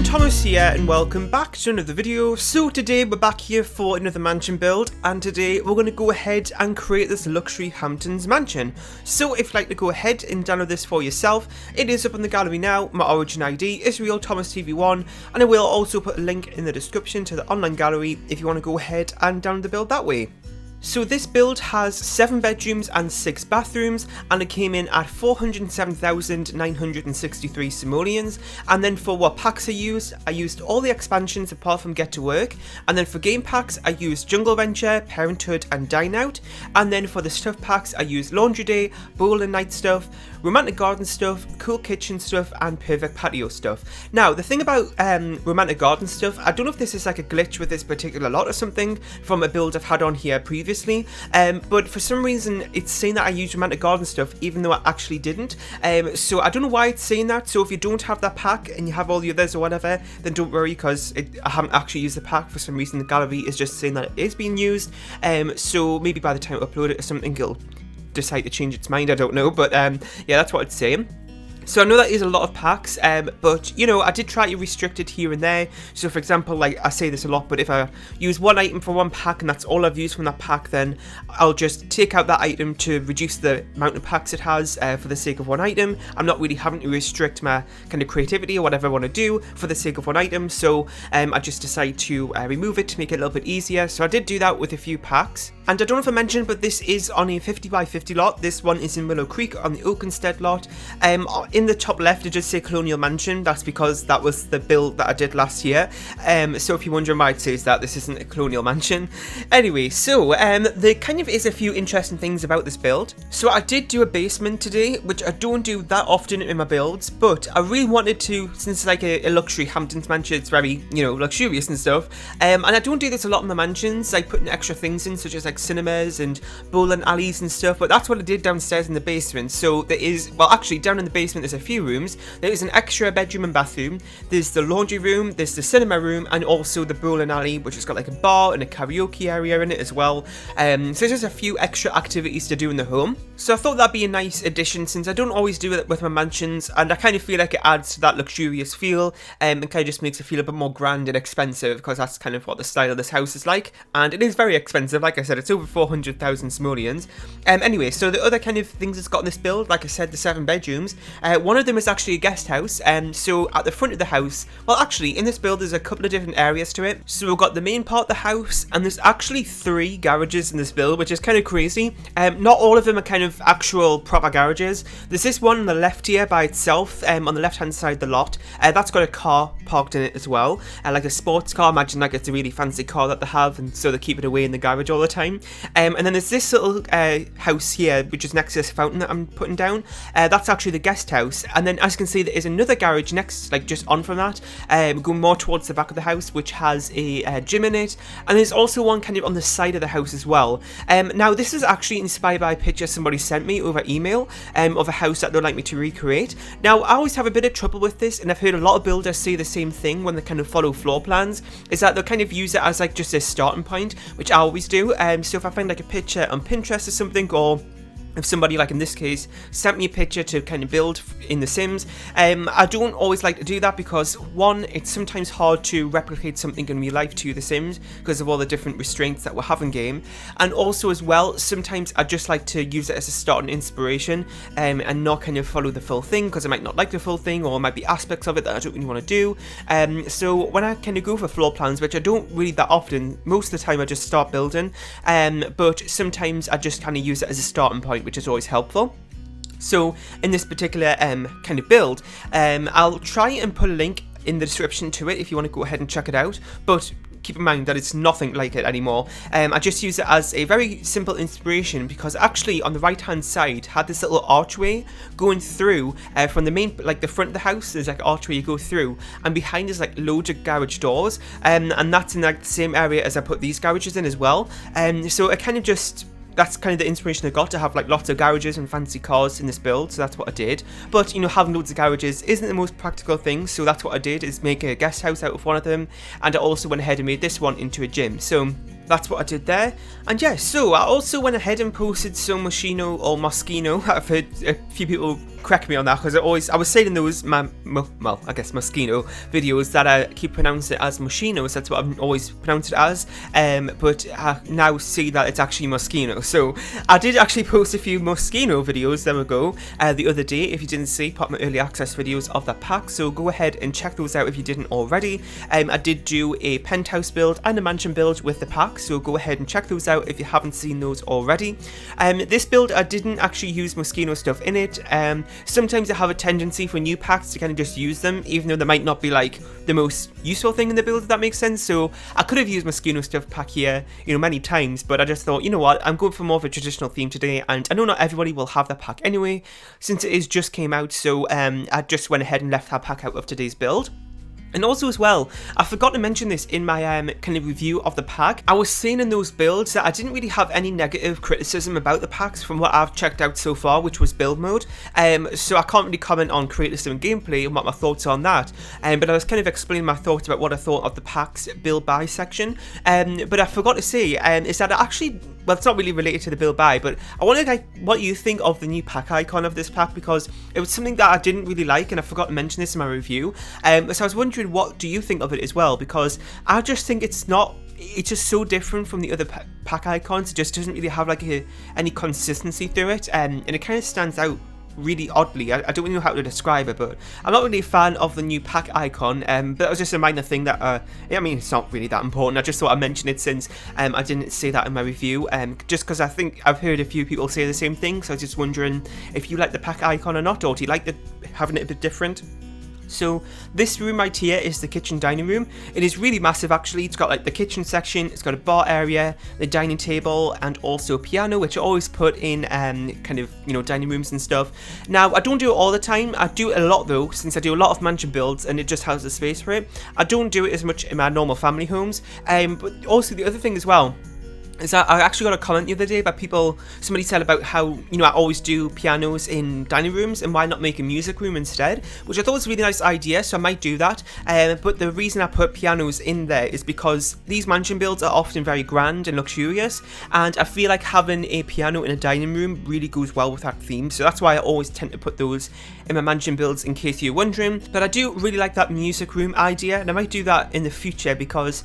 Thomas here and welcome back to another video. So today we're back here for another mansion build, and today we're going to go ahead and create this luxury Hamptons mansion. So if you'd like to go ahead and download this for yourself, it is up in the gallery now. My origin ID is RealThomasTV1, and I will also put a link in the description to the online gallery if you want to go ahead and download the build that way. So this build has 7 bedrooms and 6 bathrooms, and it came in at 407,963 simoleons. And then for what packs I used all the expansions apart from Get to Work, and then for game packs I used Jungle Venture, Parenthood and Dine Out, and then for the stuff packs I used Laundry Day, Bowl and Night stuff, Romantic Garden stuff, Cool Kitchen stuff and Perfect Patio stuff. Now the thing about Romantic Garden stuff, I don't know if this is like a glitch with this particular lot or something from a build I've had on here previously, but for some reason it's saying that I used Romantic Garden stuff even though I actually didn't. So I don't know why it's saying that. So if you don't have that pack and you have all the others or whatever, then don't worry, because I haven't actually used the pack. For some reason the gallery is just saying that it is being used. So maybe by the time I upload it or something it'll decide to change its mind, I don't know, but yeah, that's what it's saying. So I know that is a lot of packs, but you know, I did try to restrict it here and there. So for example, like I say this a lot, but if I use one item for one pack and that's all I've used from that pack, then I'll just take out that item to reduce the amount of packs it has for the sake of one item. I'm not really having to restrict my kind of creativity or whatever I want to do for the sake of one item. So I just decided to remove it to make it a little bit easier. So I did do that with a few packs. And I don't know if I mentioned, but this is on a 50 by 50 lot. This one is in Willow Creek on the Oakenstead lot. In the top left it just say Colonial Mansion. That's because that was the build that I did last year. So if you're wondering why it says that, this isn't a Colonial Mansion. Anyway, so there kind of is a few interesting things about this build. So I did do a basement today, which I don't do that often in my builds, but I really wanted to, since it's like a luxury Hamptons mansion, it's very, you know, luxurious and stuff. And I don't do this a lot in my mansions, like putting extra things in, such as like cinemas and bowling alleys and stuff, but that's what I did downstairs in the basement. So there is, well actually down in the basement there's a few rooms. There is an extra bedroom and bathroom, there's the laundry room, there's the cinema room, and also the bowling alley, which has got like a bar and a karaoke area in it as well. So there's just a few extra activities to do in the home. So I thought that'd be a nice addition, since I don't always do it with my mansions, and I kind of feel like it adds to that luxurious feel, and kind of just makes it feel a bit more grand and expensive, because that's kind of what the style of this house is like. And it is very expensive, like I said, it's over 400,000 simoleons. Anyway, so the other kind of things it's got in this build, like I said, the 7 bedrooms. One of them is actually a guest house, so at the front of the house, well actually in this build there's a couple of different areas to it. So we've got the main part of the house, and there's actually 3 garages in this build, which is kind of crazy. Not all of them are kind of actual proper garages. There's this one on the left here by itself, on the left hand side of the lot. That's got a car parked in it as well, like a sports car. Imagine like it's a really fancy car that they have, and so they keep it away in the garage all the time. And then there's this little house here, which is next to this fountain that I'm putting down. That's actually the guest house. And then as you can see, there is another garage next, like just on from that, going more towards the back of the house, which has a gym in it. And there's also one kind of on the side of the house as well. Now this is actually inspired by a picture somebody sent me over email of a house that they'd like me to recreate. Now I always have a bit of trouble with this, and I've heard a lot of builders say the same thing when they kind of follow floor plans, is that they'll kind of use it as like just a starting point, which I always do. So if I find like a picture on Pinterest or something, or if somebody, like in this case, sent me a picture to kind of build in The Sims, I don't always like to do that, because one, it's sometimes hard to replicate something in real life to The Sims because of all the different restraints that we have in game, and also as well, sometimes I just like to use it as a start and inspiration, and not kind of follow the full thing, because I might not like the full thing, or might be aspects of it that I don't really want to do. So when I kind of go for floor plans, which I don't really that often, most of the time I just start building, but sometimes I just kind of use it as a starting point, which is always helpful. So in this particular kind of build, I'll try and put a link in the description to it if you want to go ahead and check it out, but keep in mind that it's nothing like it anymore. I just use it as a very simple inspiration, because actually on the right hand side had this little archway going through from the main, like the front of the house, there's like an archway you go through, and behind is like loads of garage doors, and that's in like the same area as I put these garages in as well. So I kind of just, that's kind of the inspiration I got, to have like lots of garages and fancy cars in this build, so that's what I did. But you know, having loads of garages isn't the most practical thing, so that's what I did, is make a guest house out of one of them, and I also went ahead and made this one into a gym. So that's what I did there. And yeah, so I also went ahead and posted some Moschino or Moschino. I've heard a few people correct me on that because I was saying in those I guess Moschino videos that I keep pronouncing it as Moschino, so that's what I've always pronounced it as. But I now see that it's actually Moschino. So I did actually post a few Moschino videos, there we go, the other day. If you didn't see, pop my early access videos of that pack, so go ahead and check those out if you didn't already. I did do a penthouse build and a mansion build with the pack, so go ahead and check those out if you haven't seen those already. This build, I didn't actually use Moschino stuff in it. Sometimes I have a tendency for new packs to kind of just use them, even though they might not be like the most useful thing in the build, if that makes sense. So I could have used Moschino stuff pack here, many times, but I just thought, you know what, I'm going for more of a traditional theme today, and I know not everybody will have that pack anyway, since it is just came out, so I just went ahead and left that pack out of today's build. And also as well, I forgot to mention this in my kind of review of the pack. I was saying in those builds that I didn't really have any negative criticism about the packs from what I've checked out so far, which was build mode. So I can't really comment on creative and gameplay and what my thoughts are on that. But I was kind of explaining my thoughts about what I thought of the pack's build buy section. But I forgot to say is that I actually, well, it's not really related to the build buy, but I wondered what you think of the new pack icon of this pack, because it was something that I didn't really like and I forgot to mention this in my review. So I was wondering, what do you think of it as well? Because I just think it's just so different from the other pack icons. It just doesn't really have like any consistency through it, and it kind of stands out really oddly. I don't really know how to describe it, but I'm not really a fan of the new pack icon, but that was just a minor thing that I mean, it's not really that important. I just thought I'd mention it since I didn't say that in my review, just because I think I've heard a few people say the same thing, so I was just wondering if you like the pack icon or not, or do you like having it a bit different? So this room right here is the kitchen dining room. It is really massive actually. It's got like the kitchen section, it's got a bar area, the dining table, and also a piano, which I always put in kind of, dining rooms and stuff. Now I don't do it all the time. I do it a lot though, since I do a lot of mansion builds and it just has the space for it. I don't do it as much in my normal family homes. But also the other thing as well is that I actually got a comment the other day about somebody said about how, I always do pianos in dining rooms and why not make a music room instead, which I thought was a really nice idea, so I might do that. But the reason I put pianos in there is because these mansion builds are often very grand and luxurious, and I feel like having a piano in a dining room really goes well with that theme, so that's why I always tend to put those in my mansion builds, in case you're wondering. But I do really like that music room idea, and I might do that in the future, because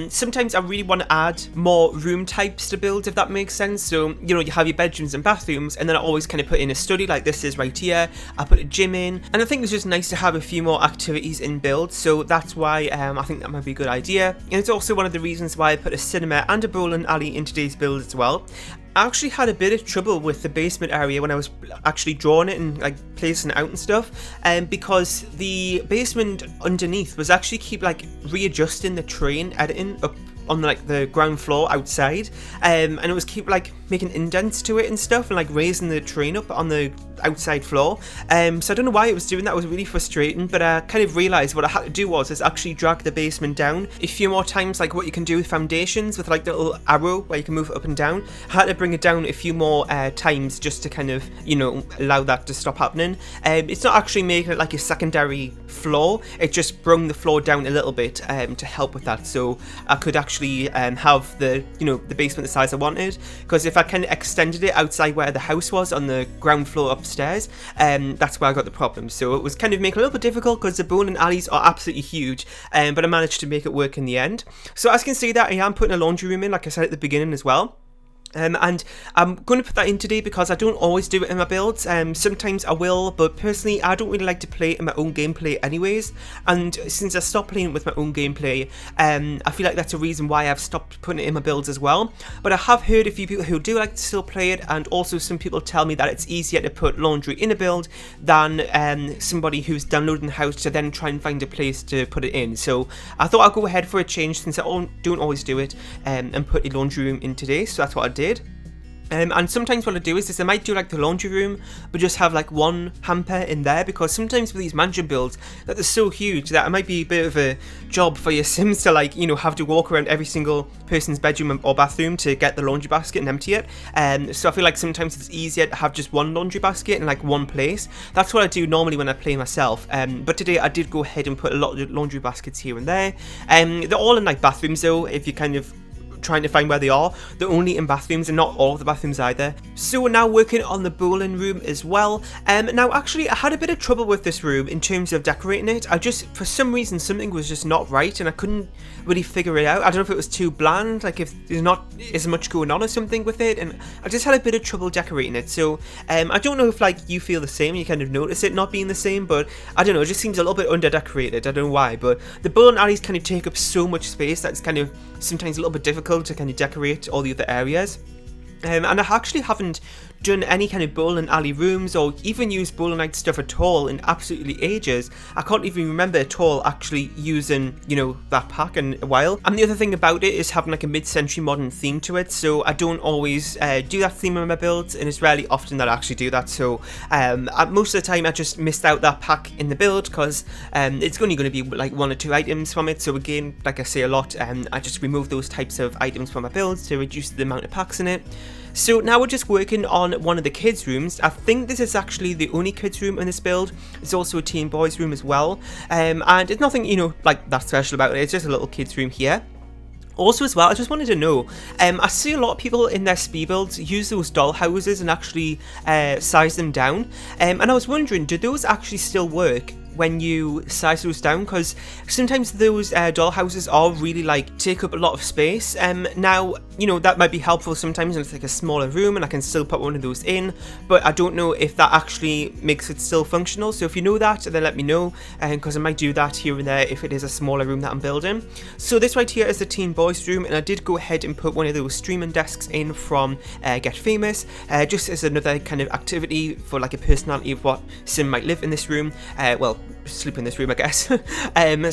sometimes I really want to add more room types to build, if that makes sense. So you have your bedrooms and bathrooms, and then I always kind of put in a study like this is right here. I put a gym in, and I think it's just nice to have a few more activities in build, so that's why I think that might be a good idea. And it's also one of the reasons why I put a cinema and a bowling alley in today's build as well. I actually had a bit of trouble with the basement area when I was actually drawing it and like placing it out and stuff, because the basement underneath was actually keep like readjusting the train editing up on like the ground floor outside, and it was keep like making indents to it and stuff, and like raising the train up on the outside floor. So I don't know why it was doing that. It was really frustrating, but I kind of realised what I had to do was actually drag the basement down a few more times, like what you can do with foundations with like the little arrow where you can move it up and down. I had to bring it down a few more times just to kind of allow that to stop happening. It's not actually making it like a secondary floor, it just brought the floor down a little bit to help with that, so I could actually have the the basement the size I wanted, because if I kind of extended it outside where the house was on the ground floor upstairs, that's where I got the problem. So it was kind of making it a little bit difficult because the bowling alleys are absolutely huge, but I managed to make it work in the end. So as you can see that I am putting a laundry room in, like I said at the beginning as well. And I'm going to put that in today because I don't always do it in my builds. Sometimes I will, but personally I don't really like to play it in my own gameplay anyways, and since I stopped playing with my own gameplay, I feel like that's a reason why I've stopped putting it in my builds as well. But I have heard a few people who do like to still play it, and also some people tell me that it's easier to put laundry in a build than somebody who's downloading the house to then try and find a place to put it in. So I thought I'd go ahead for a change, since I don't always do it, and put a laundry room in today, so that's what I did. And sometimes what I do is I might do like the laundry room, but just have like one hamper in there, because sometimes with these mansion builds that they're so huge that it might be a bit of a job for your Sims to like have to walk around every single person's bedroom or bathroom to get the laundry basket and empty it. So I feel like sometimes it's easier to have just one laundry basket in like one place. That's what I do normally when I play myself. But today I did go ahead and put a lot of laundry baskets here and there. They're all in like bathrooms though, if you kind of trying to find where they are. They're only in bathrooms and not all of the bathrooms either. So we're now working on the bowling room as well. Now actually I had a bit of trouble with this room in terms of decorating it. I just, for some reason, something was just not right and I couldn't really figure it out. I don't know if it was too bland, like if there's not as much going on or something with it, and I just had a bit of trouble decorating it. So I don't know if like you feel the same, you kind of notice it not being the same, but I don't know, it just seems a little bit under decorated. I don't know why, but the bowling alleys kind of take up so much space that it's kind of sometimes a little bit difficult to kind of decorate all the other areas. And I actually haven't done any kind of bowling alley rooms or even used bowling night stuff at all in absolutely ages. I can't even remember at all actually using, you know, that pack in a while. And the other thing about it is having like a mid-century modern theme to it, so I don't always do that theme in my builds, and it's rarely often that I actually do that. So most of the time I just missed out that pack in the build because it's only going to be like 1 or 2 items from it. So again, like I say a lot, I just remove those types of items from my builds to reduce the amount of packs in it. So now we're just working on one of the kids' rooms. I think this is actually the only kids' room in this build. It's also a teen boys' room as well. And it's nothing, you know, like that special about it. It's just a little kids' room here. Also as well, I just wanted to know, I see a lot of people in their speed builds use those doll houses and actually size them down. And I was wondering, do those actually still work when you size those down? Because sometimes those doll houses are really like take up a lot of space. Now, you know, that might be helpful sometimes when it's like a smaller room and I can still put one of those in, but I don't know if that actually makes it still functional. So if you know that, then let me know, because I might do that here and there if it is a smaller room that I'm building. So this right here is the teen boys room, and I did go ahead and put one of those streaming desks in from Get Famous, just as another kind of activity for like a personality of what sim might live in this room. Well, sleep in this room, I guess.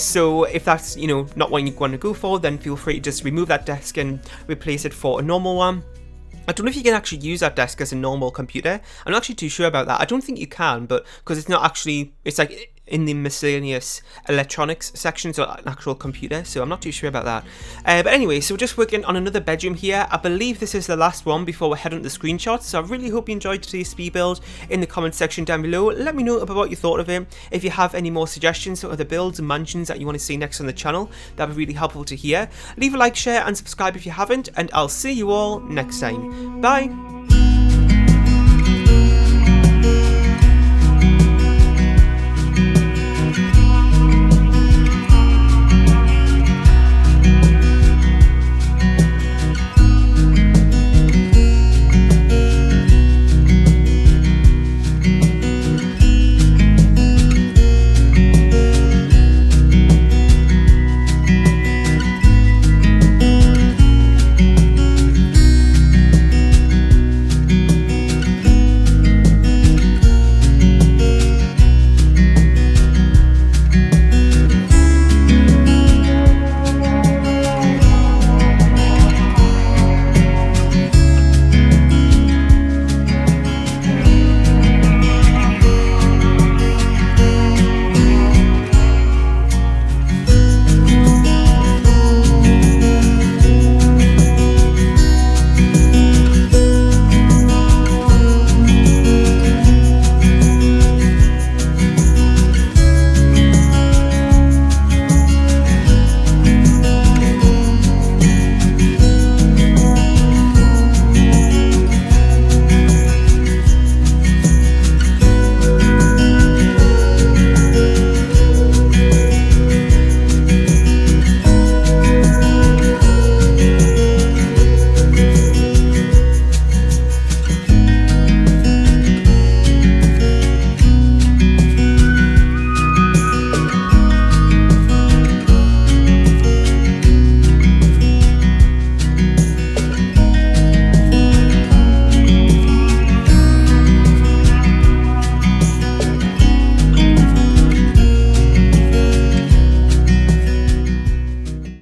So if that's, you know, not what you want to go for, then feel free to just remove that desk and replace it for a normal one. I don't know if you can actually use that desk as a normal computer. I'm not actually too sure about that. I don't think you can, but because it's not actually, it's like in the miscellaneous electronics section, so an actual computer, so I'm not too sure about that. But anyway, so we're just working on another bedroom here. I believe this is the last one before we head on to the screenshots, so I really hope you enjoyed today's speed build. In the comment section down below, let me know about what you thought of it. If you have any more suggestions for other builds and mansions that you want to see next on the channel, that'd be really helpful to hear. Leave a like, share and subscribe if you haven't, and I'll see you all next time. Bye!